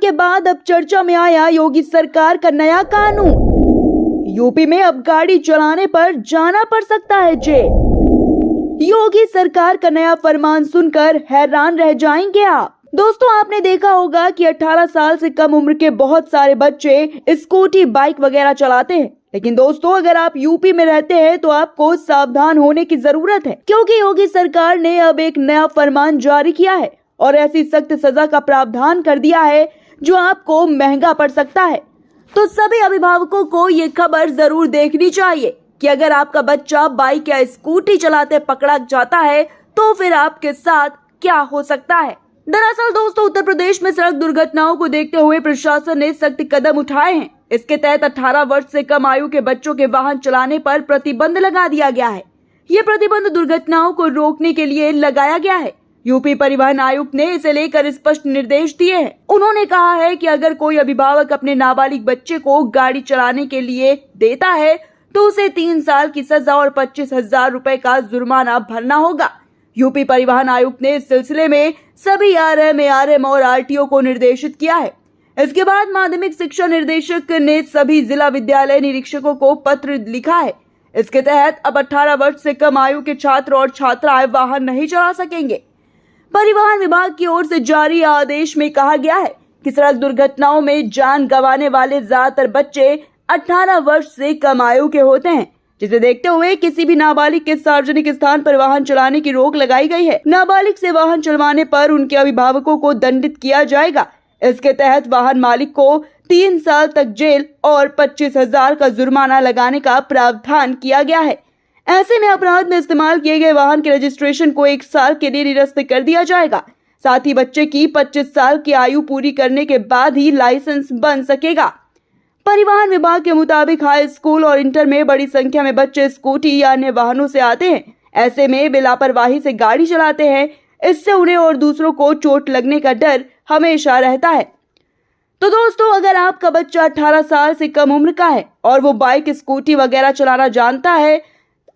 के बाद अब चर्चा में आया योगी सरकार का नया कानून। यूपी में अब गाड़ी चलाने पर जाना पड़ सकता है जेल। योगी सरकार का नया फरमान सुनकर हैरान रह जाएंगे आप। दोस्तों, आपने देखा होगा कि 18 साल से कम उम्र के बहुत सारे बच्चे स्कूटी, बाइक वगैरह चलाते हैं। लेकिन दोस्तों, अगर आप यूपी में रहते हैं तो आपको सावधान होने की जरूरत है, क्योंकि योगी सरकार ने अब एक नया फरमान जारी किया है और ऐसी सख्त सजा का प्रावधान कर दिया है जो आपको महंगा पड़ सकता है। तो सभी अभिभावकों को ये खबर जरूर देखनी चाहिए कि अगर आपका बच्चा बाइक या स्कूटी चलाते पकड़ा जाता है तो फिर आपके साथ क्या हो सकता है। दरअसल दोस्तों, उत्तर प्रदेश में सड़क दुर्घटनाओं को देखते हुए प्रशासन ने सख्त कदम उठाए हैं। इसके तहत 18 वर्ष से कम आयु के बच्चों के वाहन चलाने पर प्रतिबंध लगा दिया गया है। ये प्रतिबंध दुर्घटनाओं को रोकने के लिए लगाया गया है। यूपी परिवहन आयुक्त ने इसे लेकर स्पष्ट निर्देश दिए हैं। उन्होंने कहा है कि अगर कोई अभिभावक अपने नाबालिग बच्चे को गाड़ी चलाने के लिए देता है तो उसे 3 साल की सजा और 25,000 रुपए का जुर्माना भरना होगा। यूपी परिवहन आयुक्त ने इस सिलसिले में सभी आरएम, एआरएम और आरटीओ को निर्देशित किया है। इसके बाद माध्यमिक शिक्षा निर्देशक ने सभी जिला विद्यालय निरीक्षकों को पत्र लिखा है। इसके तहत अब 18 वर्ष से कम आयु के छात्र और छात्राएं वाहन नहीं चला सकेंगे। परिवहन विभाग की ओर से जारी आदेश में कहा गया है कि सड़क दुर्घटनाओं में जान गंवाने वाले ज्यादातर बच्चे 18 वर्ष से कम आयु के होते हैं, जिसे देखते हुए किसी भी नाबालिग के सार्वजनिक स्थान पर वाहन चलाने की रोक लगाई गई है। नाबालिग से वाहन चलवाने पर उनके अभिभावकों को दंडित किया जाएगा। इसके तहत वाहन मालिक को 3 साल तक जेल और 25,000 का जुर्माना लगाने का प्रावधान किया गया है। ऐसे में अपराध में इस्तेमाल किए गए वाहन के रजिस्ट्रेशन को 1 साल के लिए निरस्त कर दिया जाएगा। साथ ही बच्चे की 25 साल की आयु पूरी करने के बाद ही लाइसेंस बन सकेगा। परिवहन विभाग के मुताबिक हाई स्कूल और इंटर में बड़ी संख्या में बच्चे स्कूटी या अन्य वाहनों से आते हैं। ऐसे में वे लापरवाही से गाड़ी चलाते हैं। इससे उन्हें और दूसरों को चोट लगने का डर हमेशा रहता है। तो दोस्तों, अगर आपका बच्चा 18 साल से कम उम्र का है और वो बाइक, स्कूटी वगैरह चलाना जानता है,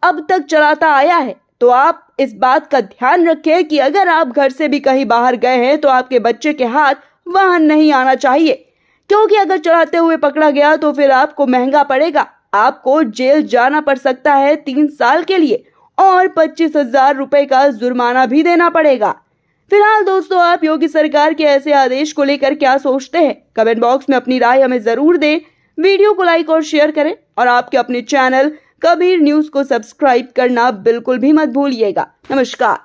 अब तक चलाता आया है, तो आप इस बात का ध्यान रखें कि अगर आप घर से भी कहीं बाहर गए हैं तो आपके बच्चे के हाथ वाहन नहीं आना चाहिए, क्योंकि अगर चलाते हुए पकड़ा गया तो फिर आपको महंगा पड़ेगा। आपको जेल जाना पड़ सकता है 3 साल के लिए और 25,000 रुपए का जुर्माना भी देना पड़ेगा। फिलहाल दोस्तों, आप योगी सरकार के ऐसे आदेश को लेकर क्या सोचते हैं? कमेंट बॉक्स में अपनी राय हमें जरूर दें। वीडियो को लाइक और शेयर करें और आपके अपने चैनल कबीर न्यूज को सब्सक्राइब करना बिल्कुल भी मत भूलिएगा। नमस्कार।